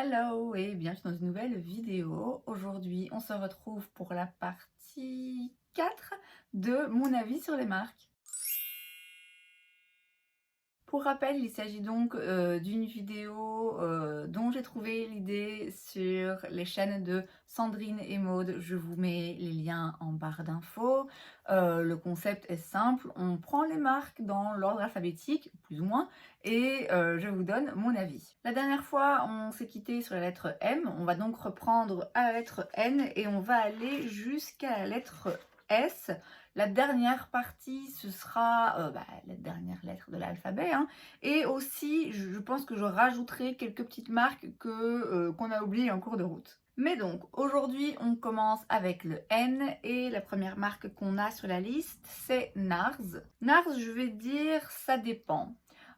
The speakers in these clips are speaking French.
Hello et bienvenue dans une nouvelle vidéo. Aujourd'hui, on se retrouve pour la partie 4 de mon avis sur les marques. Pour rappel, il s'agit donc d'une vidéo dont j'ai trouvé l'idée sur les chaînes de Sandrine et Maude. Je vous mets les liens en barre d'infos. Le concept est simple, on prend les marques dans l'ordre alphabétique, plus ou moins, et je vous donne mon avis. La dernière fois, on s'est quitté sur la lettre M, on va donc reprendre à la lettre N et on va aller jusqu'à la lettre S. La dernière partie, ce sera la dernière lettre de l'alphabet. Et aussi, je pense que je rajouterai quelques petites marques qu'on a oubliées en cours de route. Mais donc, aujourd'hui, on commence avec le N. Et la première marque qu'on a sur la liste, c'est Nars. Nars, je vais dire, ça dépend.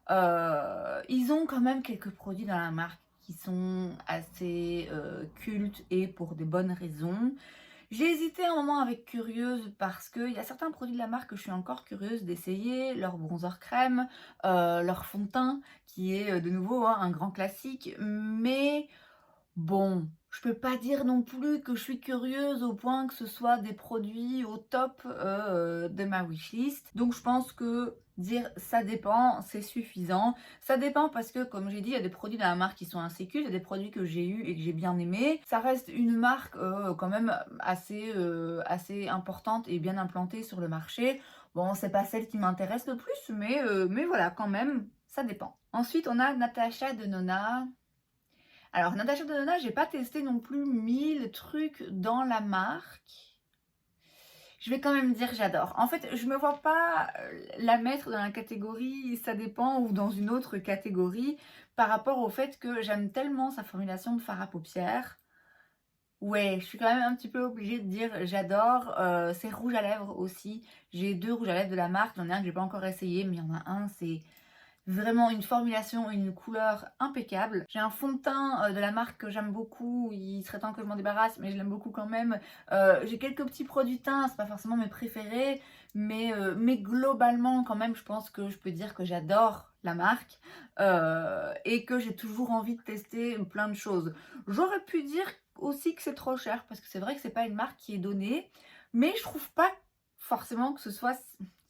Ils ont quand même quelques produits dans la marque qui sont assez cultes et pour des bonnes raisons. J'ai hésité un moment avec Curieuse parce qu'il y a certains produits de la marque que je suis encore curieuse d'essayer, leur bronzer crème, leur fond de teint qui est de nouveau un grand classique, mais bon, je peux pas dire non plus que je suis curieuse au point que ce soit des produits au top de ma wishlist. Donc je pense que dire ça dépend, c'est suffisant. Ça dépend parce que, comme j'ai dit, il y a des produits dans la marque qui sont assez cultes, il y a des produits que j'ai eu et que j'ai bien aimé. Ça reste une marque quand même assez importante et bien implantée sur le marché. Bon, c'est pas celle qui m'intéresse le plus, mais voilà, quand même, ça dépend. Ensuite, on a Natasha Denona. Alors, Natasha Denona, j'ai pas testé non plus 1000 trucs dans la marque. Je vais quand même dire j'adore. En fait, je me vois pas la mettre dans la catégorie ça dépend ou dans une autre catégorie par rapport au fait que j'aime tellement sa formulation de fard à paupières. Ouais, je suis quand même un petit peu obligée de dire j'adore. C'est rouge à lèvres aussi. J'ai 2 rouges à lèvres de la marque. Il y en a un que j'ai pas encore essayé, mais il y en a un, c'est vraiment une formulation et une couleur impeccable. J'ai un fond de teint de la marque que j'aime beaucoup. Il serait temps que je m'en débarrasse, mais je l'aime beaucoup quand même. J'ai quelques petits produits teint, c'est pas forcément mes préférés, mais globalement quand même, je pense que je peux dire que j'adore la marque et que j'ai toujours envie de tester plein de choses. J'aurais pu dire aussi que c'est trop cher, parce que c'est vrai que c'est pas une marque qui est donnée, mais je trouve pas forcément que ce soit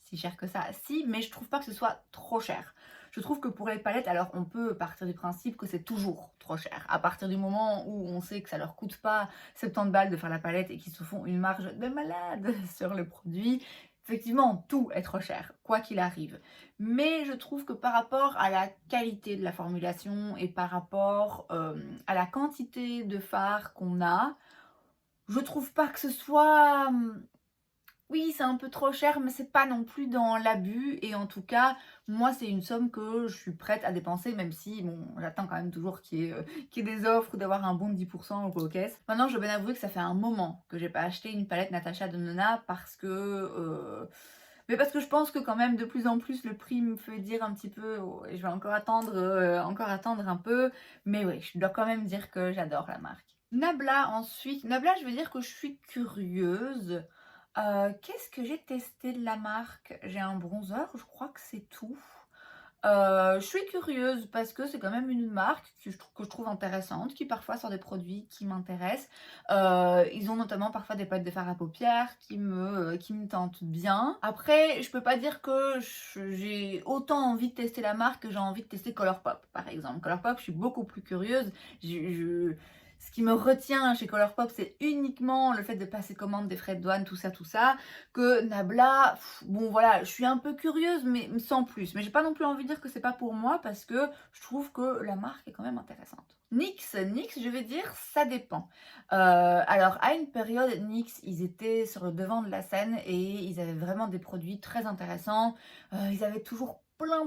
si cher que ça. Si, mais je trouve pas que ce soit trop cher. Je trouve que pour les palettes, alors on peut partir du principe que c'est toujours trop cher. À partir du moment où on sait que ça leur coûte pas 70 balles de faire la palette et qu'ils se font une marge de malade sur le produit, effectivement, tout est trop cher, quoi qu'il arrive. Mais je trouve que par rapport à la qualité de la formulation et par rapport à la quantité de fard qu'on a, je trouve pas que ce soit oui, c'est un peu trop cher, mais c'est pas non plus dans l'abus. Et en tout cas, moi, c'est une somme que je suis prête à dépenser, même si, bon, j'attends quand même toujours qu'il y ait des offres ou d'avoir un bon de 10% ou quoi aux caisses. Maintenant, je dois bien avouer que ça fait un moment que j'ai pas acheté une palette Natasha Denona parce que... mais parce que je pense que quand même, de plus en plus, le prix me fait dire un petit peu, oh, je vais encore attendre un peu. Mais oui, je dois quand même dire que j'adore la marque. Nabla ensuite. Nabla, je veux dire que je suis curieuse. Qu'est-ce que j'ai testé de la marque? J'ai un bronzer, je crois que c'est tout. Je suis curieuse parce que c'est quand même une marque que je trouve intéressante, qui parfois sort des produits qui m'intéressent. Ils ont notamment parfois des palettes de fard à paupières qui me tentent bien. Après, je peux pas dire que j'ai autant envie de tester la marque que j'ai envie de tester Colourpop, par exemple. Colourpop, je suis beaucoup plus curieuse. Ce qui me retient chez Colourpop, c'est uniquement le fait de passer commande, des frais de douane, tout ça. Que Nabla, bon voilà, je suis un peu curieuse, mais sans plus. Mais j'ai pas non plus envie de dire que c'est pas pour moi parce que je trouve que la marque est quand même intéressante. NYX, je vais dire, ça dépend. Alors, à une période, NYX, ils étaient sur le devant de la scène et ils avaient vraiment des produits très intéressants. Ils avaient toujours plein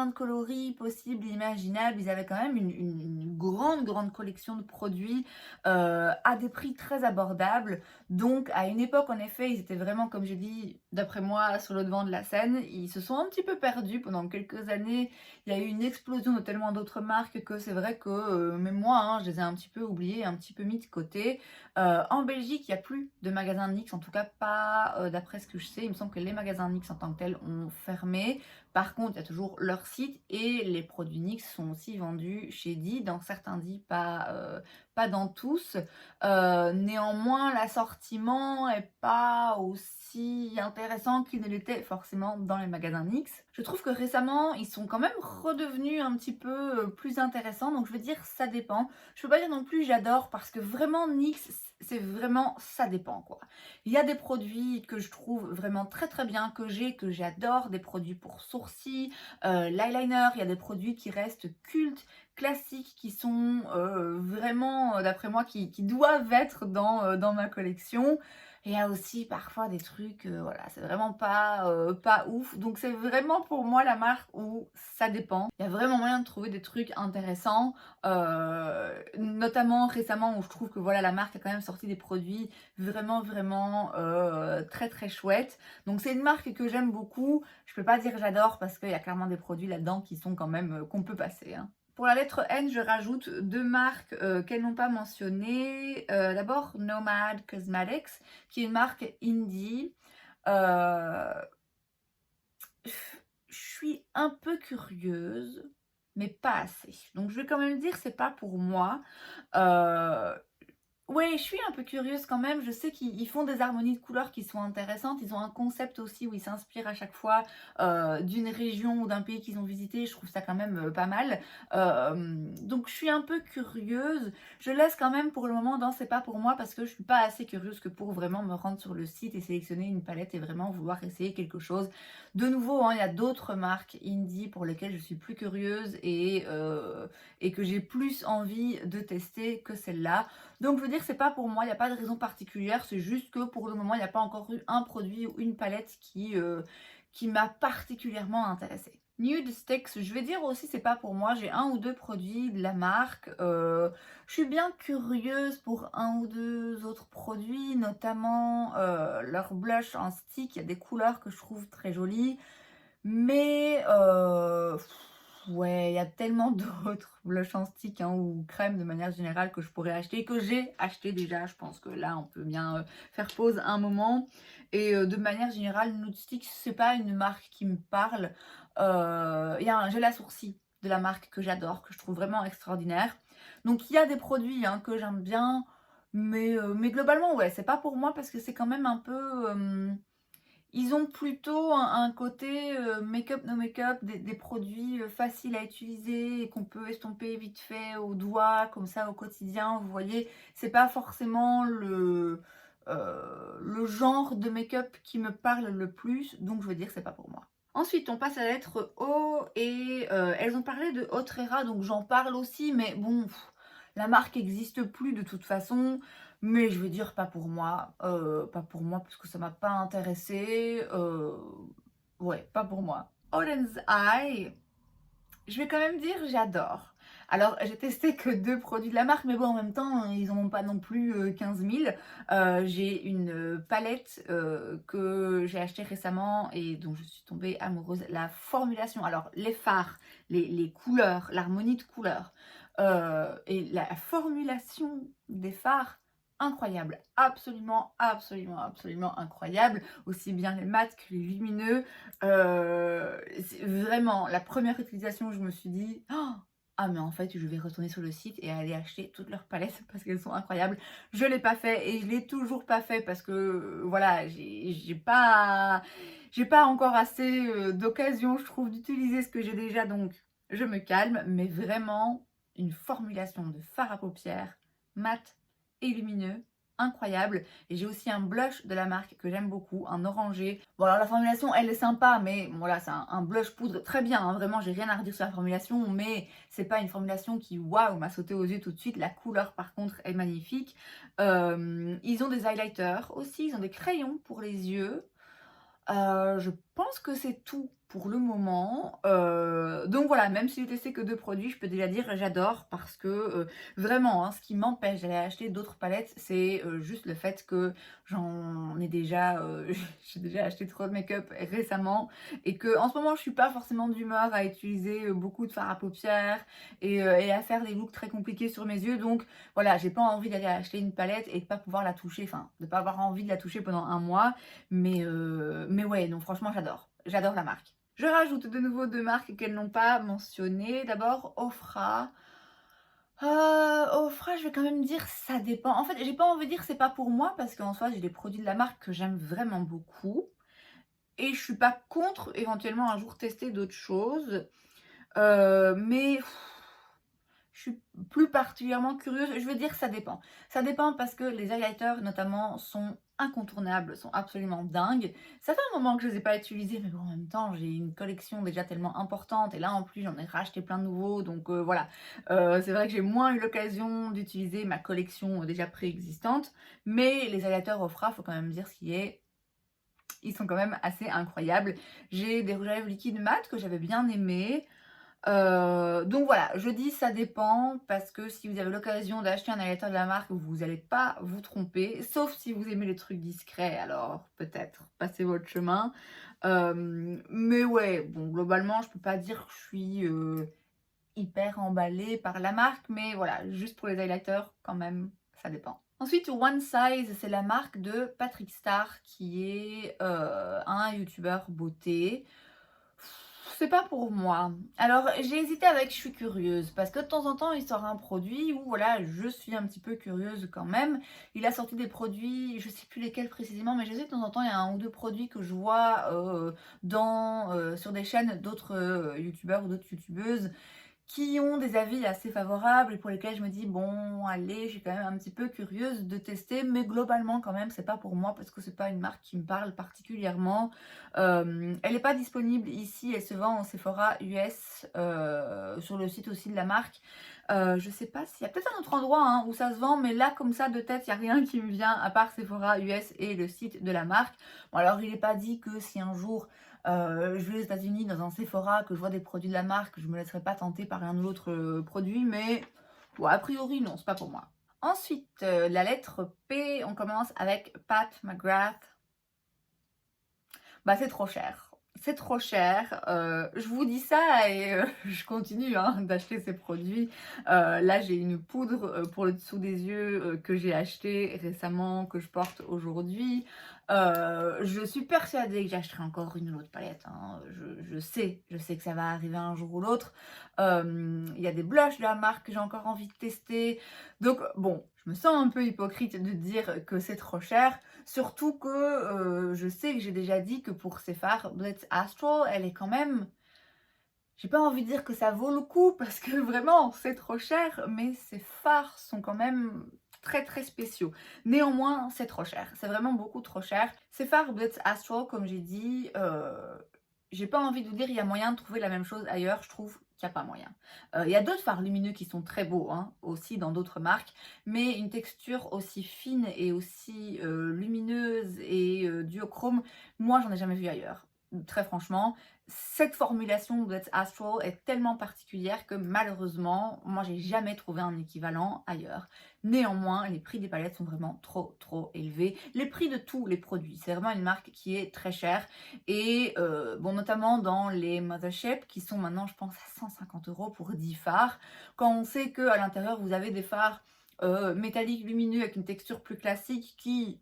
de coloris possibles, imaginables. Ils avaient quand même une grande collection de produits à des prix très abordables. Donc, à une époque, en effet, ils étaient vraiment, comme j'ai dit, d'après moi, sur le devant de la scène. Ils se sont un petit peu perdus pendant quelques années. Il y a eu une explosion de tellement d'autres marques que c'est vrai que, même moi, je les ai un petit peu oubliés, un petit peu mis de côté. En Belgique, il n'y a plus de magasins NYX, en tout cas pas d'après ce que je sais. Il me semble que les magasins NYX en tant que tels ont fermé Par contre, il y a toujours leur site et les produits NYX sont aussi vendus chez Di, dans certains Di, pas dans tous. Néanmoins, l'assortiment est pas aussi intéressant qu'il ne l'était forcément dans les magasins NYX. Je trouve que récemment, ils sont quand même redevenus un petit peu plus intéressants, donc je veux dire ça dépend. Je peux pas dire non plus j'adore parce que vraiment NYX, c'est vraiment ça dépend quoi. Il y a des produits que je trouve vraiment très très bien, que j'adore, des produits pour sourcils, l'eyeliner, il y a des produits qui restent cultes, classiques, qui sont vraiment, d'après moi, qui doivent être dans ma collection. Et il y a aussi parfois des trucs, voilà, c'est vraiment pas ouf. Donc c'est vraiment pour moi la marque où ça dépend. Il y a vraiment moyen de trouver des trucs intéressants, notamment récemment où je trouve que voilà, la marque a quand même sorti des produits vraiment très très chouettes. Donc c'est une marque que j'aime beaucoup. Je peux pas dire j'adore parce qu'il y a clairement des produits là-dedans qui sont quand même qu'on peut passer, hein. Pour la lettre N, je rajoute deux marques qu'elles n'ont pas mentionnées. D'abord, Nomad Cosmetics, qui est une marque indie. Euh, je suis un peu curieuse, mais pas assez. Donc je vais quand même dire c'est pas pour moi. Euh, Ouais, je suis un peu curieuse quand même. Je sais qu'ils font des harmonies de couleurs qui sont intéressantes. Ils ont un concept aussi où ils s'inspirent à chaque fois d'une région ou d'un pays qu'ils ont visité. Je trouve ça quand même pas mal. Donc je suis un peu curieuse. Je laisse quand même pour le moment dans C'est pas pour moi parce que je suis pas assez curieuse que pour vraiment me rendre sur le site et sélectionner une palette et vraiment vouloir essayer quelque chose. De nouveau, hein, il y a d'autres marques indie pour lesquelles je suis plus curieuse et que j'ai plus envie de tester que celle-là. Donc je veux dire, c'est pas pour moi, il n'y a pas de raison particulière, c'est juste que pour le moment, il n'y a pas encore eu un produit ou une palette qui m'a particulièrement intéressée. Nude Sticks, je vais dire aussi, c'est pas pour moi, j'ai un ou deux produits de la marque. Je suis bien curieuse pour un ou deux autres produits, notamment leur blush en stick, il y a des couleurs que je trouve très jolies. Mais ouais, il y a tellement d'autres blush en stick hein, ou crème de manière générale que je pourrais acheter, que j'ai acheté déjà. Je pense que là, on peut bien faire pause un moment. Et de manière générale, Nude Stick, c'est pas une marque qui me parle. Il y a un gel à sourcils de la marque que j'adore, que je trouve vraiment extraordinaire. Donc il y a des produits hein, que j'aime bien, mais globalement, ouais, c'est pas pour moi parce que c'est quand même un peu... ils ont plutôt un côté make-up, no make-up, des produits faciles à utiliser et qu'on peut estomper vite fait au doigt, comme ça au quotidien. Vous voyez, c'est pas forcément le genre de make-up qui me parle le plus, donc je veux dire, c'est pas pour moi. Ensuite, on passe à la lettre O et elles ont parlé de Autrera, donc j'en parle aussi, mais bon, la marque n'existe plus de toute façon. Mais je veux dire, pas pour moi parce que ça m'a pas intéressé. Ouais, pas pour moi. Oden's Eye, je vais quand même dire j'adore. Alors, j'ai testé que deux produits de la marque, mais bon, en même temps, ils n'en ont pas non plus 15 000. J'ai une palette que j'ai achetée récemment et dont je suis tombée amoureuse. La formulation, alors les fards, les couleurs, l'harmonie de couleurs et la formulation des fards, incroyable. Absolument incroyable. Aussi bien les mats que les lumineux. Vraiment, la première utilisation, je me suis dit, oh, ah mais en fait, je vais retourner sur le site et aller acheter toutes leurs palettes parce qu'elles sont incroyables. Je l'ai pas fait et je l'ai toujours pas fait parce que voilà, j'ai pas encore assez d'occasion, je trouve, d'utiliser ce que j'ai déjà, donc je me calme. Mais vraiment, une formulation de fard à paupières mat et lumineux incroyable. Et j'ai aussi un blush de la marque que j'aime beaucoup, un orangé. Bon alors la formulation elle est sympa, mais voilà, c'est un blush poudre très bien, hein, vraiment j'ai rien à redire sur la formulation, mais c'est pas une formulation qui waouh m'a sauté aux yeux tout de suite. La couleur par contre est magnifique. Ils ont des highlighters aussi, ils ont des crayons pour les yeux. Je pense que c'est tout pour le moment. Donc voilà, même si j'ai testé que deux produits, je peux déjà dire j'adore parce que vraiment, hein, ce qui m'empêche d'aller acheter d'autres palettes, c'est juste le fait que j'en ai déjà, j'ai déjà acheté trop de make-up récemment et que en ce moment, je suis pas forcément d'humeur à utiliser beaucoup de fard à paupières et à faire des looks très compliqués sur mes yeux. Donc voilà, j'ai pas envie d'aller acheter une palette et de pas pouvoir la toucher, enfin, de pas avoir envie de la toucher pendant un mois. Mais ouais, non, franchement, j'adore. J'adore la marque. Je rajoute de nouveau 2 marques qu'elles n'ont pas mentionnées. D'abord Ofra. Ofra, je vais quand même dire ça dépend. En fait, j'ai pas envie de dire c'est pas pour moi parce qu'en soi, j'ai des produits de la marque que j'aime vraiment beaucoup et je suis pas contre éventuellement un jour tester d'autres choses. Mais je suis plus particulièrement curieuse. Je veux dire ça dépend. Ça dépend parce que les highlighters notamment sont incontournables, sont absolument dingues. Ça fait un moment que je les ai pas utilisés, mais bon, en même temps, j'ai une collection déjà tellement importante et là en plus j'en ai racheté plein de nouveaux, donc voilà. C'est vrai que j'ai moins eu l'occasion d'utiliser ma collection déjà préexistante, mais les highlighters Ofra, faut quand même dire ce qui est, ils sont quand même assez incroyables. J'ai des rouges à lèvres liquides mat que j'avais bien aimés. Donc voilà, je dis ça dépend parce que si vous avez l'occasion d'acheter un highlighter de la marque, vous n'allez pas vous tromper, sauf si vous aimez les trucs discrets, alors peut-être passez votre chemin. Mais ouais, bon, globalement, je peux pas dire que je suis hyper emballée par la marque, mais voilà, juste pour les highlighters, quand même, ça dépend. Ensuite, One Size, c'est la marque de Patrick Star, qui est un youtubeur beauté. C'est pas pour moi. Alors, j'ai hésité avec je suis curieuse, parce que de temps en temps, il sort un produit où, voilà, je suis un petit peu curieuse quand même. Il a sorti des produits, je sais plus lesquels précisément, mais je sais que de temps en temps, il y a un ou deux produits que je vois sur des chaînes d'autres youtubeurs ou d'autres youtubeuses qui ont des avis assez favorables et pour lesquels je me dis bon allez, je suis quand même un petit peu curieuse de tester, mais globalement quand même c'est pas pour moi parce que c'est pas une marque qui me parle particulièrement. Elle n'est pas disponible ici, elle se vend en Sephora US, sur le site aussi de la marque. Je sais pas s'il y a peut-être un autre endroit hein, où ça se vend, mais là comme ça de tête il n'y a rien qui me vient à part Sephora US et le site de la marque. Bon alors il n'est pas dit que si un jour je vais aux États-Unis dans un Sephora, que je vois des produits de la marque, je me laisserai pas tenter par l'un ou l'autre produit, mais bon, a priori, non, c'est pas pour moi. Ensuite, la lettre P, on commence avec Pat McGrath. Bah, c'est trop cher. C'est trop cher. Je vous dis ça et je continue hein, d'acheter ces produits. Là, j'ai une poudre pour le dessous des yeux que j'ai acheté récemment, que je porte aujourd'hui. Je suis persuadée que j'achèterai encore une ou l'autre palette. Hein. Je sais que ça va arriver un jour ou l'autre. Il y a des blushs de la marque que j'ai encore envie de tester. Donc, bon, je me sens un peu hypocrite de dire que c'est trop cher. Surtout que je sais que j'ai déjà dit que pour ces fards, Blitz Astral, elle est quand même... J'ai pas envie de dire que ça vaut le coup parce que vraiment c'est trop cher, mais ces fards sont quand même très très spéciaux. Néanmoins, c'est trop cher. C'est vraiment beaucoup trop cher. Ces fards Blitz Astral, comme j'ai dit, j'ai pas envie de vous dire il y a moyen de trouver la même chose ailleurs. Je trouve qu'il n'y a pas moyen. Il y a d'autres fards lumineux qui sont très beaux hein, aussi dans d'autres marques, mais une texture aussi fine et aussi lumineuse et duochrome, moi j'en ai jamais vu ailleurs. Très franchement, cette formulation de Let's Astral est tellement particulière que malheureusement, moi j'ai jamais trouvé un équivalent ailleurs. Néanmoins, les prix des palettes sont vraiment trop élevés. Les prix de tous les produits, c'est vraiment une marque qui est très chère. Et bon, notamment dans les Mothership qui sont maintenant, je pense, à 150 € pour 10 fards. Quand on sait qu'à l'intérieur, vous avez des fards métalliques lumineux avec une texture plus classique qui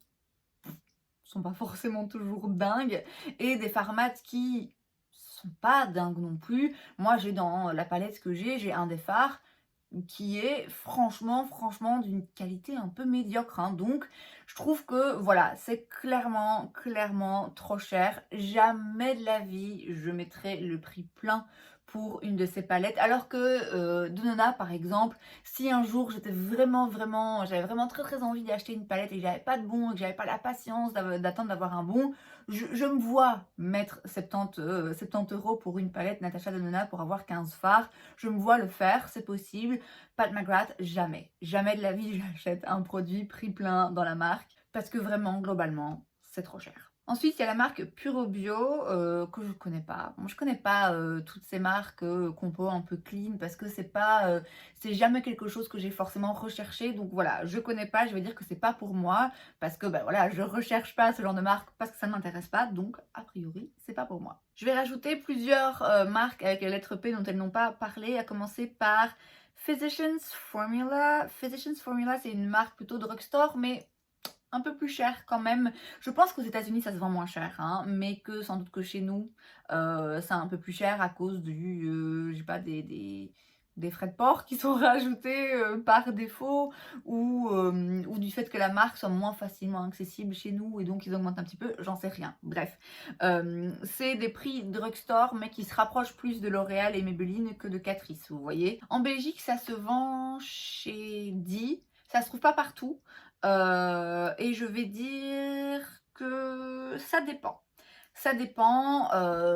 sont pas forcément toujours dingues et des fards mat qui sont pas dingues non plus. Moi j'ai dans la palette que j'ai un des fards qui est franchement d'une qualité un peu médiocre hein. Donc je trouve que voilà, c'est clairement trop cher. Jamais de la vie je mettrai le prix plein pour une de ces palettes, alors que de Nona par exemple, si un jour j'étais j'avais vraiment très envie d'acheter une palette et que j'avais pas de bon et que j'avais pas la patience d'attendre d'avoir un bon, je me vois mettre 70 € pour une palette Natasha Denona pour avoir 15 fards. Je me vois le faire, c'est possible. Pat McGrath, jamais. Jamais de la vie j'achète un produit prix plein dans la marque parce que vraiment, globalement, c'est trop cher. Ensuite, il y a la marque Puro Bio que je connais pas. Moi, je connais pas toutes ces marques compo un peu clean parce que c'est jamais quelque chose que j'ai forcément recherché. Donc voilà, je connais pas. Je vais dire que c'est pas pour moi parce que bah voilà, je recherche pas ce genre de marque parce que ça ne m'intéresse pas. Donc a priori, c'est pas pour moi. Je vais rajouter plusieurs marques avec la lettre P dont elles n'ont pas parlé, à commencer par Physicians Formula. Physicians Formula, c'est une marque plutôt drugstore, mais un peu plus cher quand même. Je pense qu'aux États-Unis ça se vend moins cher, hein, mais que sans doute que chez nous, c'est un peu plus cher à cause du, je sais pas, des frais de port qui sont rajoutés, par défaut ou du fait que la marque soit moins facilement accessible chez nous et donc ils augmentent un petit peu, j'en sais rien. Bref, c'est des prix drugstore mais qui se rapprochent plus de L'Oréal et Maybelline que de Catrice, vous voyez? En Belgique, ça se vend chez Di, ça se trouve pas partout, et je vais dire que ça dépend. Ça dépend,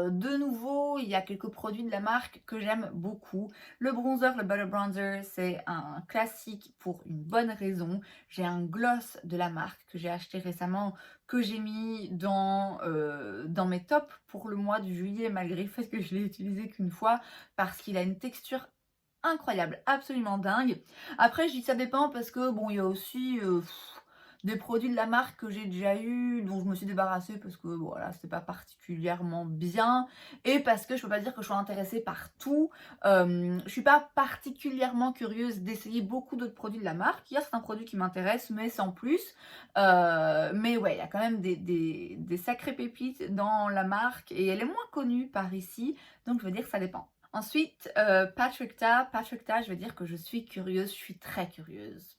de nouveau, il y a quelques produits de la marque que j'aime beaucoup. Le bronzer, le Butter Bronzer, c'est un classique pour une bonne raison. J'ai un gloss de la marque que j'ai acheté récemment, que j'ai mis dans mes tops pour le mois de juillet, malgré le fait que je l'ai utilisé qu'une fois, parce qu'il a une texture incroyable, absolument dingue. Après, je dis que ça dépend parce que bon, il y a aussi des produits de la marque que j'ai déjà eu, dont je me suis débarrassée parce que voilà, c'était pas particulièrement bien et parce que je peux pas dire que je sois intéressée par tout. Je suis pas particulièrement curieuse d'essayer beaucoup d'autres produits de la marque. Il y a certains produits qui m'intéressent, mais sans plus. Mais ouais, il y a quand même des sacrées pépites dans la marque et elle est moins connue par ici, donc je veux dire que ça dépend. Ensuite, Patrick Ta, je vais dire que je suis curieuse, je suis très curieuse.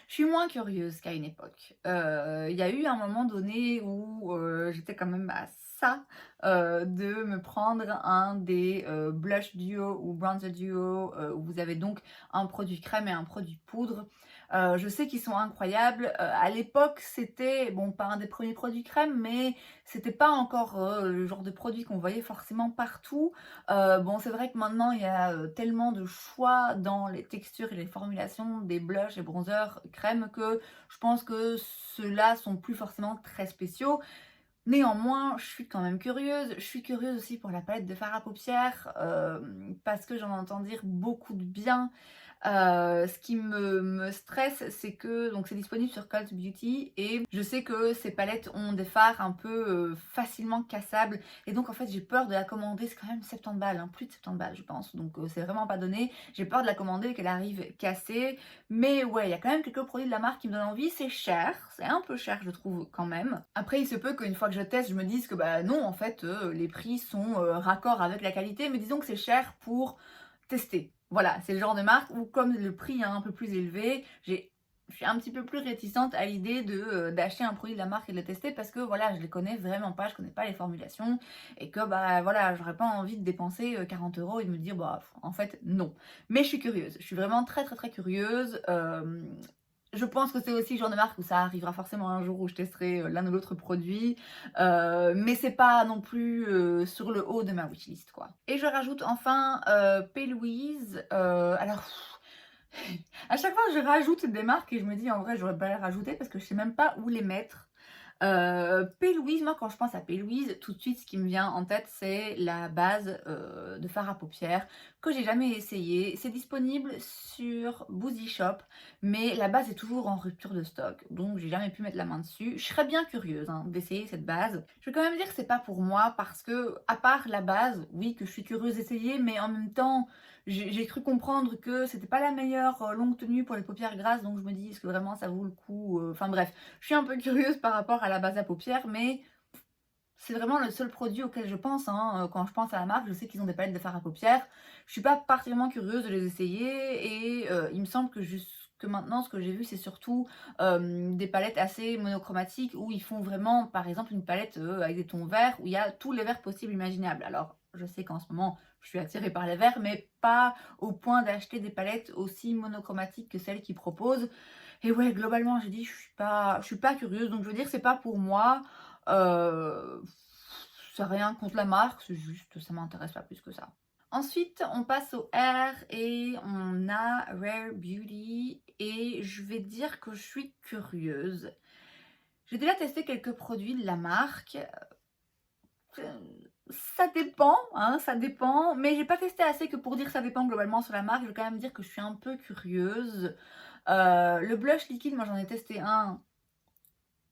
Je suis moins curieuse qu'à une époque. Il y a eu un moment donné où j'étais quand même à ça de me prendre un des blush duo ou bronzer duo où vous avez donc un produit crème et un produit poudre. Je sais qu'ils sont incroyables. À l'époque, c'était, bon, pas un des premiers produits crème, mais c'était pas encore le genre de produit qu'on voyait forcément partout. Bon, c'est vrai que maintenant, il y a tellement de choix dans les textures et les formulations des blushs et bronzers crème que je pense que ceux-là sont plus forcément très spéciaux. Néanmoins, je suis quand même curieuse. Je suis curieuse aussi pour la palette de fard à paupières parce que j'en entends dire beaucoup de bien. Ce qui me stresse, c'est que donc c'est disponible sur Cult Beauty et je sais que ces palettes ont des fards un peu facilement cassables et donc en fait j'ai peur de la commander. C'est quand même 70 balles, hein, plus de 70 balles je pense, donc c'est vraiment pas donné. J'ai peur de la commander et qu'elle arrive cassée, mais ouais, il y a quand même quelques produits de la marque qui me donnent envie. C'est cher, c'est un peu cher je trouve quand même. Après il se peut qu'une fois que je teste je me dise que bah non, en fait les prix sont raccord avec la qualité, mais disons que c'est cher pour tester. Voilà, c'est le genre de marque où comme le prix est un peu plus élevé, je suis un petit peu plus réticente à l'idée d'acheter un produit de la marque et de le tester parce que voilà, je les connais vraiment pas, je connais pas les formulations et que bah voilà, j'aurais pas envie de dépenser 40 € et de me dire bah en fait non. Mais je suis curieuse, je suis vraiment très très très curieuse. Je pense que c'est aussi le genre de marque où ça arrivera forcément un jour où je testerai l'un ou l'autre produit, mais c'est pas non plus sur le haut de ma wishlist quoi. Et je rajoute enfin P. Louise. Alors à chaque fois je rajoute des marques et je me dis en vrai j'aurais pas les rajouter parce que je sais même pas où les mettre. P. Louise, moi quand je pense à P. Louise, tout de suite ce qui me vient en tête c'est la base de fard à paupières que j'ai jamais essayé. C'est disponible sur Boozy Shop, mais la base est toujours en rupture de stock, donc j'ai jamais pu mettre la main dessus. Je serais bien curieuse hein, d'essayer cette base. Je vais quand même dire que c'est pas pour moi parce que, à part la base, oui que je suis curieuse d'essayer, mais en même temps j'ai cru comprendre que c'était pas la meilleure longue tenue pour les paupières grasses, donc je me dis est-ce que vraiment ça vaut le coup. Enfin bref, je suis un peu curieuse par rapport à la base à paupières, mais c'est vraiment le seul produit auquel je pense hein. Quand je pense à la marque, je sais qu'ils ont des palettes de fard à paupières. Je suis pas particulièrement curieuse de les essayer et il me semble que jusque maintenant, ce que j'ai vu, c'est surtout des palettes assez monochromatiques où ils font vraiment, par exemple, une palette avec des tons verts où il y a tous les verts possibles imaginables. Alors, je sais qu'en ce moment, je suis attirée par les verts, mais pas au point d'acheter des palettes aussi monochromatiques que celles qu'ils proposent. Et ouais, globalement, j'ai dit, je suis pas curieuse, donc je veux dire, c'est pas pour moi. Euh, c'est rien contre la marque, c'est juste, ça m'intéresse pas plus que ça. Ensuite, on passe au R et on a Rare Beauty et je vais dire que je suis curieuse. J'ai déjà testé quelques produits de la marque. Ça dépend, hein, ça dépend, mais j'ai pas testé assez que pour dire ça dépend globalement sur la marque. Je vais quand même dire que je suis un peu curieuse. Le blush liquide, moi j'en ai testé un.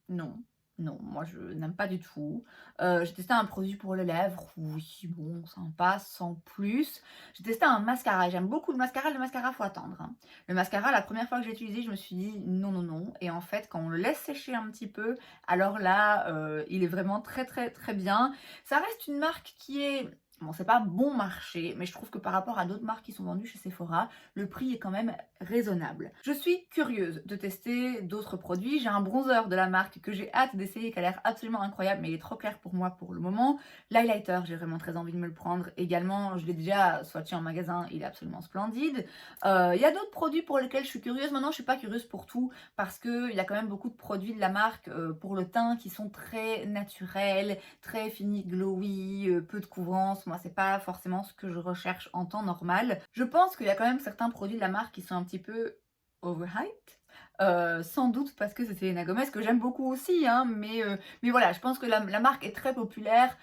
Non. Non, moi je n'aime pas du tout. J'ai testé un produit pour les lèvres, oui, bon, sympa, sans plus. J'ai testé un mascara et j'aime beaucoup le mascara, faut attendre, hein. Le mascara, la première fois que j'ai utilisé, je me suis dit: «Non, non, non» et en fait, quand on le laisse sécher un petit peu, alors là, il est vraiment très, très, très bien. Ça reste une marque qui est bon, c'est pas bon marché, mais je trouve que par rapport à d'autres marques qui sont vendues chez Sephora, le prix est quand même raisonnable. Je suis curieuse de tester d'autres produits. J'ai un bronzer de la marque que j'ai hâte d'essayer, qui a l'air absolument incroyable, mais il est trop clair pour moi pour le moment. L'highlighter, j'ai vraiment très envie de me le prendre également. Je l'ai déjà swatché en magasin, il est absolument splendide. Il y a d'autres produits pour lesquels je suis curieuse. Maintenant, je suis pas curieuse pour tout parce qu'il y a quand même beaucoup de produits de la marque pour le teint qui sont très naturels, très fini glowy, peu de couvrance. Moi, c'est pas forcément ce que je recherche en temps normal. Je pense qu'il y a quand même certains produits de la marque qui sont un petit peu overhyped. Sans doute parce que c'est Selena Gomez que j'aime beaucoup aussi, hein, mais voilà, je pense que la marque est très populaire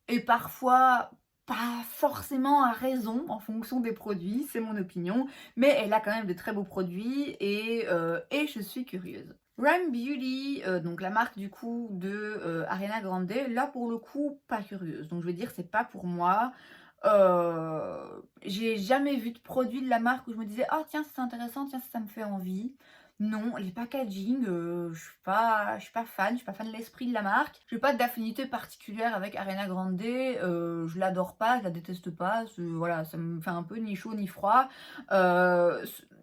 et parfois pas forcément à raison en fonction des produits, c'est mon opinion, mais elle a quand même de très beaux produits et je suis curieuse. Rime Beauty, donc la marque du coup de Ariana Grande, là pour le coup pas curieuse, donc je vais dire c'est pas pour moi. J'ai jamais vu de produit de la marque où je me disais ah tiens c'est intéressant, tiens ça me fait envie. Non, les packaging, je suis pas fan de l'esprit de la marque. J'ai pas d'affinité particulière avec Ariana Grande, je l'adore pas, je la déteste pas, voilà, ça me fait un peu ni chaud ni froid.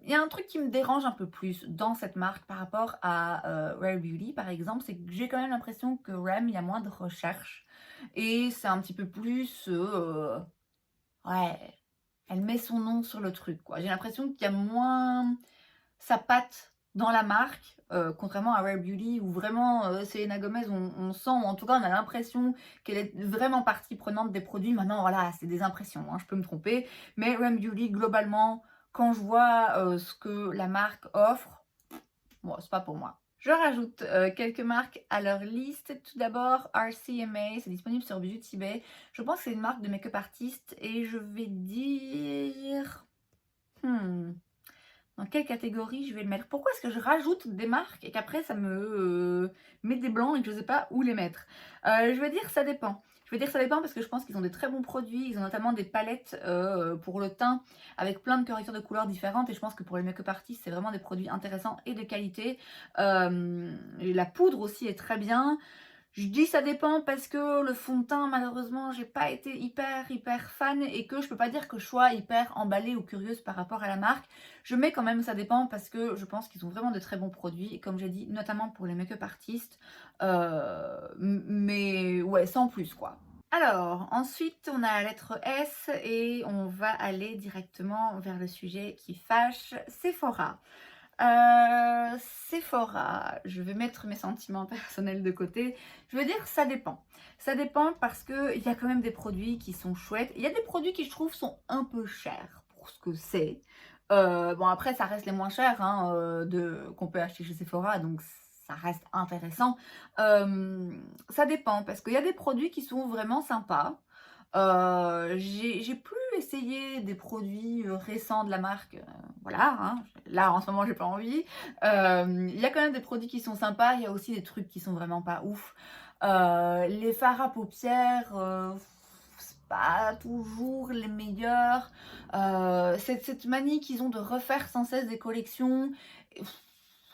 Il y a un truc qui me dérange un peu plus dans cette marque par rapport à Rare Beauty par exemple, c'est que j'ai quand même l'impression que Rem, il y a moins de recherche et c'est un petit peu plus, ouais, elle met son nom sur le truc, quoi. J'ai l'impression qu'il y a moins sa patte dans la marque, contrairement à Rare Beauty où vraiment, Selena Gomez, on sent ou en tout cas on a l'impression qu'elle est vraiment partie prenante des produits. Maintenant voilà, c'est des impressions, hein, je peux me tromper, mais Rare Beauty globalement, quand je vois, ce que la marque offre, bon, c'est pas pour moi. Je rajoute quelques marques à leur liste. Tout d'abord, RCMA, c'est disponible sur Beauty Bay. Je pense que c'est une marque de make-up artiste et je vais dire... dans quelle catégorie je vais le mettre? Pourquoi est-ce que je rajoute des marques et qu'après ça me met des blancs et que je ne sais pas où les mettre? Je vais dire ça dépend. Je vais dire ça dépend parce que je pense qu'ils ont des très bons produits. Ils ont notamment des palettes pour le teint avec plein de correcteurs de couleurs différentes et je pense que pour les make-up artistes, c'est vraiment des produits intéressants et de qualité. Et la poudre aussi est très bien. Je dis ça dépend parce que le fond de teint, malheureusement, j'ai pas été hyper fan et que je peux pas dire que je sois hyper emballée ou curieuse par rapport à la marque. Je mets quand même ça dépend parce que je pense qu'ils ont vraiment de très bons produits, et comme j'ai dit, notamment pour les make-up artistes. Mais ouais, sans plus quoi. Alors, ensuite, on a la lettre S et on va aller directement vers le sujet qui fâche, Sephora. Sephora, je vais mettre mes sentiments personnels de côté. Je veux dire, ça dépend. Ça dépend parce qu'il y a quand même des produits qui sont chouettes. Il y a des produits qui, je trouve, sont un peu chers pour ce que c'est. Bon, après, ça reste les moins chers hein, qu'on peut acheter chez Sephora, donc ça reste intéressant. Ça dépend parce qu'il y a des produits qui sont vraiment sympas. J'ai plus essayé des produits, récents de la marque, voilà, hein. Là, en ce moment, j'ai pas envie. Il y a quand même des produits qui sont sympas, il y a aussi des trucs qui sont vraiment pas ouf. Les fards à paupières, c'est pas toujours les meilleurs. Cette manie qu'ils ont de refaire sans cesse des collections,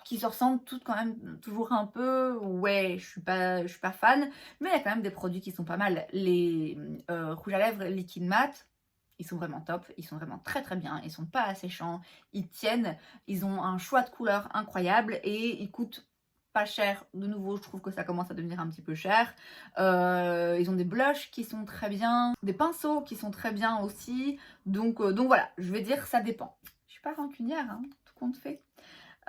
qui se ressemblent toutes quand même toujours un peu, ouais, je suis pas fan, mais il y a quand même des produits qui sont pas mal. Les rouges à lèvres liquide mat, ils sont vraiment top, ils sont vraiment très bien, ils sont pas asséchants, ils tiennent, ils ont un choix de couleurs incroyable et ils coûtent pas cher. De nouveau, je trouve que ça commence à devenir un petit peu cher. Ils ont des blushs qui sont très bien, des pinceaux qui sont très bien aussi. Donc voilà, je vais dire ça dépend. Je suis pas rancunière, hein, tout compte fait.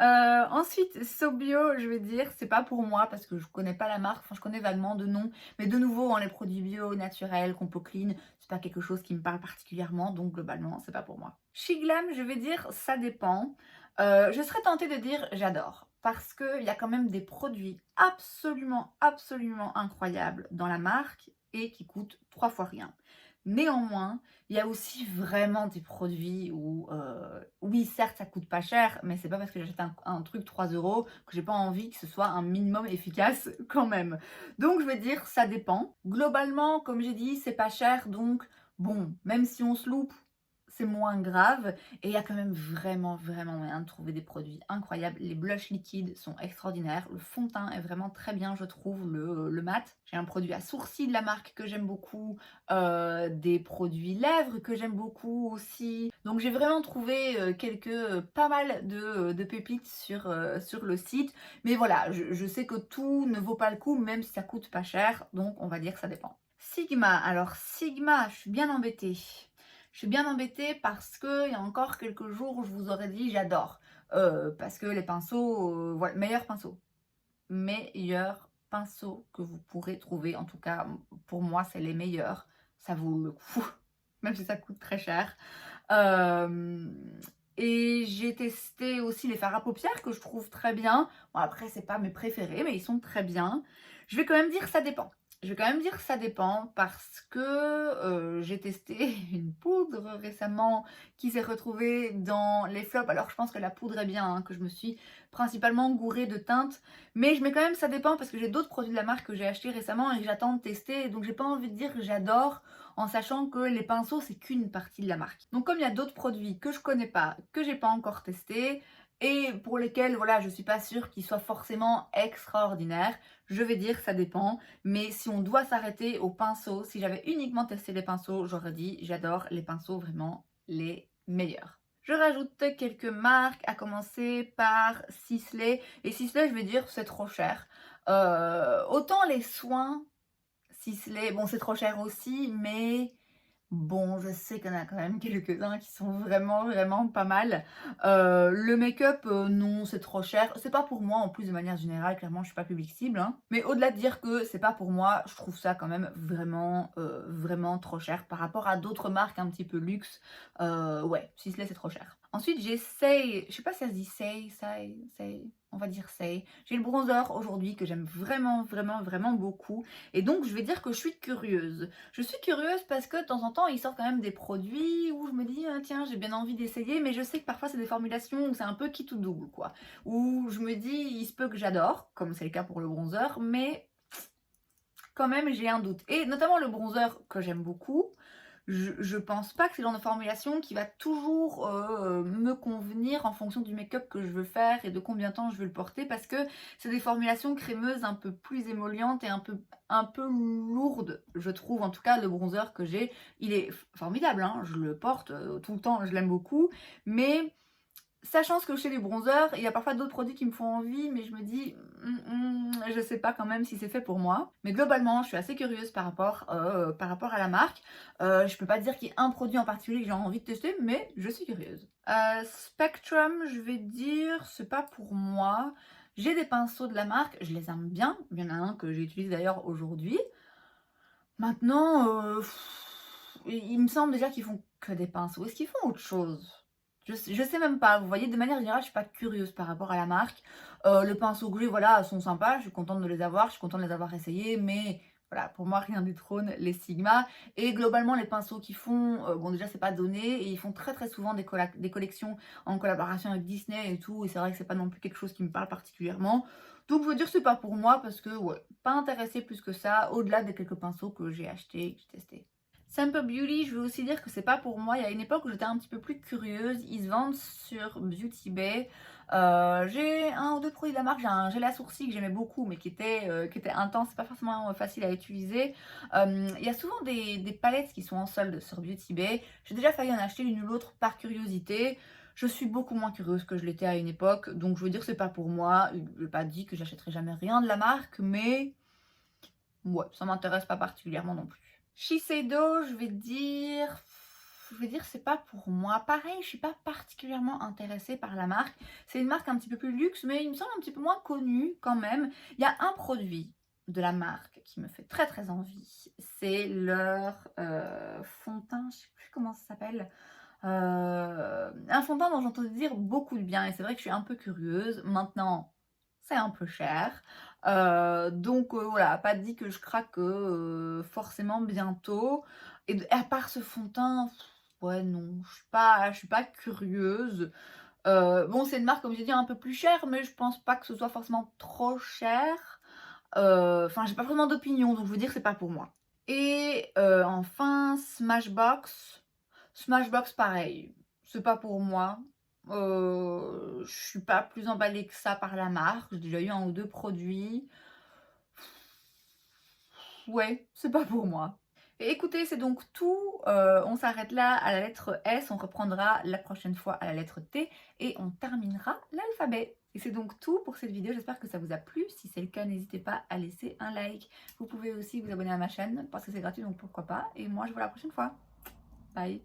Ensuite, Sobio, je vais dire, c'est pas pour moi parce que je connais pas la marque, enfin je connais vaguement de nom, mais de nouveau, hein, les produits bio, naturels, compo clean, c'est pas quelque chose qui me parle particulièrement, donc globalement, c'est pas pour moi. Shiglam, je vais dire, ça dépend. Je serais tentée de dire j'adore, parce qu'il y a quand même des produits absolument incroyables dans la marque et qui coûtent 3 fois rien. Néanmoins, il y a aussi vraiment des produits où, oui, certes, ça coûte pas cher, mais c'est pas parce que j'achète un truc 3 € que j'ai pas envie que ce soit un minimum efficace quand même. Donc je vais dire, ça dépend. Globalement, comme j'ai dit, c'est pas cher, donc bon, même si on se loupe, c'est moins grave. Et il y a quand même vraiment, vraiment moyen de trouver des produits incroyables. Les blushs liquides sont extraordinaires. Le fond de teint est vraiment très bien, je trouve, le mat. J'ai un produit à sourcils de la marque que j'aime beaucoup, des produits lèvres que j'aime beaucoup aussi. Donc j'ai vraiment trouvé pas mal de pépites sur le site. Mais voilà, je sais que tout ne vaut pas le coup, même si ça coûte pas cher. Donc on va dire que ça dépend. Sigma, alors Sigma, je suis bien embêtée. Je suis bien embêtée parce que il y a encore quelques jours, je vous aurais dit j'adore. Parce que les pinceaux, voilà, meilleurs pinceaux que vous pourrez trouver. En tout cas, pour moi, c'est les meilleurs. Ça vaut le coup, même si ça coûte très cher. Euh, et j'ai testé aussi les fards à paupières que je trouve très bien. Bon, après, c'est pas mes préférés, mais ils sont très bien. Je vais quand même dire ça dépend. Je vais quand même dire ça dépend parce que j'ai testé une poudre récemment qui s'est retrouvée dans les flops. Alors je pense que la poudre est bien, hein, que je me suis principalement gourée de teintes. Mais je mets quand même ça dépend parce que j'ai d'autres produits de la marque que j'ai acheté récemment et que j'attends de tester. Donc j'ai pas envie de dire que j'adore en sachant que les pinceaux c'est qu'une partie de la marque. Donc comme il y a d'autres produits que je connais pas, que j'ai pas encore testé et pour lesquels voilà, je suis pas sûre qu'ils soient forcément extraordinaires, je vais dire que ça dépend. Mais si on doit s'arrêter aux pinceaux, si j'avais uniquement testé les pinceaux, j'aurais dit j'adore les pinceaux vraiment les meilleurs. Je rajoute quelques marques, à commencer par Sisley. Et Sisley, je vais dire, c'est trop cher. Autant les soins, Sisley, bon, c'est trop cher aussi, mais bon, je sais qu'il y en a quand même quelques-uns qui sont vraiment, vraiment pas mal. Le make-up, non, c'est trop cher. C'est pas pour moi, en plus, de manière générale, clairement, je suis pas public cible, hein. Mais au-delà de dire que c'est pas pour moi, je trouve ça quand même vraiment, vraiment trop cher par rapport à d'autres marques un petit peu luxe. Ouais, Sisley, c'est trop cher. Ensuite, j'ai Say, je sais pas si ça se dit Say, on va dire Say. J'ai le bronzer aujourd'hui que j'aime vraiment, vraiment, vraiment beaucoup. Et donc, je vais dire que je suis curieuse. Je suis curieuse parce que de temps en temps, ils sortent quand même des produits où je me dis, ah, tiens, j'ai bien envie d'essayer, mais je sais que parfois, c'est des formulations où c'est un peu qui tout double, quoi. Où je me dis, il se peut que j'adore, comme c'est le cas pour le bronzer, mais quand même, j'ai un doute. Et notamment le bronzer que j'aime beaucoup, je pense pas que c'est le genre de formulation qui va toujours me convenir en fonction du make-up que je veux faire et de combien de temps je veux le porter parce que c'est des formulations crémeuses un peu plus émollientes et un peu lourdes, je trouve. En tout cas, le bronzer que j'ai, il est formidable, hein, je le porte tout le temps, je l'aime beaucoup, mais sachant ce que je sais du bronzer, il y a parfois d'autres produits qui me font envie, mais je me dis, je sais pas quand même si c'est fait pour moi. Mais globalement, je suis assez curieuse par rapport à la marque. Je peux pas dire qu'il y ait un produit en particulier que j'ai envie de tester, mais je suis curieuse. Spectrum, je vais dire, c'est pas pour moi. J'ai des pinceaux de la marque, je les aime bien. Il y en a un que j'utilise d'ailleurs aujourd'hui. Maintenant, il me semble déjà qu'ils font que des pinceaux. Est-ce qu'ils font autre chose? Je sais même pas. Vous voyez, de manière générale, je suis pas curieuse par rapport à la marque. Le pinceau que j'ai, voilà, sont sympas. Je suis contente de les avoir. Je suis contente de les avoir essayés. Mais voilà, pour moi, rien ne détrône les Sigma. Et globalement, les pinceaux qu'ils font, bon, déjà, c'est pas donné. Et ils font très très souvent des collections en collaboration avec Disney et tout. Et c'est vrai que c'est pas non plus quelque chose qui me parle particulièrement. Donc, je veux dire, c'est pas pour moi parce que, ouais, pas intéressée plus que ça, au-delà des quelques pinceaux que j'ai achetés et que j'ai testés. Sample Beauty, je veux aussi dire que c'est pas pour moi. Il y a une époque où j'étais un petit peu plus curieuse. Ils se vendent sur Beauty Bay. J'ai un ou deux produits de la marque. J'ai un gel à sourcils que j'aimais beaucoup, mais qui était intense. C'est pas forcément facile à utiliser. Il y a souvent des palettes qui sont en solde sur Beauty Bay. J'ai déjà failli en acheter l'une ou l'autre par curiosité. Je suis beaucoup moins curieuse que je l'étais à une époque. Donc je veux dire, c'est pas pour moi. Je n'ai pas dit que j'achèterai jamais rien de la marque, mais ouais, ça m'intéresse pas particulièrement non plus. Shiseido, je vais dire c'est pas pour moi. Pareil, je suis pas particulièrement intéressée par la marque. C'est une marque un petit peu plus luxe, mais il me semble un petit peu moins connue quand même. Il y a un produit de la marque qui me fait très très envie. C'est leur fond de teint, je sais plus comment ça s'appelle. Un fond de teint dont j'entends dire beaucoup de bien et c'est vrai que je suis un peu curieuse. Maintenant, c'est un peu cher. Donc voilà, pas dit que je craque forcément bientôt. Et à part ce fond de teint, ouais non, je suis pas curieuse. Bon, c'est une marque, comme j'ai dit, un peu plus chère, mais je pense pas que ce soit forcément trop cher. Enfin, j'ai pas vraiment d'opinion, donc je veux dire que c'est pas pour moi. Et enfin, Smashbox. Smashbox, pareil, c'est pas pour moi. Je suis pas plus emballée que ça par la marque. J'ai déjà eu 1 ou 2 produits. Ouais, c'est pas pour moi. Et écoutez, c'est donc tout. On s'arrête là à la lettre S. On reprendra la prochaine fois à la lettre T et on terminera l'alphabet. Et c'est donc tout pour cette vidéo. J'espère que ça vous a plu. Si c'est le cas, n'hésitez pas à laisser un like. Vous pouvez aussi vous abonner à ma chaîne parce que c'est gratuit, donc pourquoi pas. Et moi, je vous vois la prochaine fois. Bye.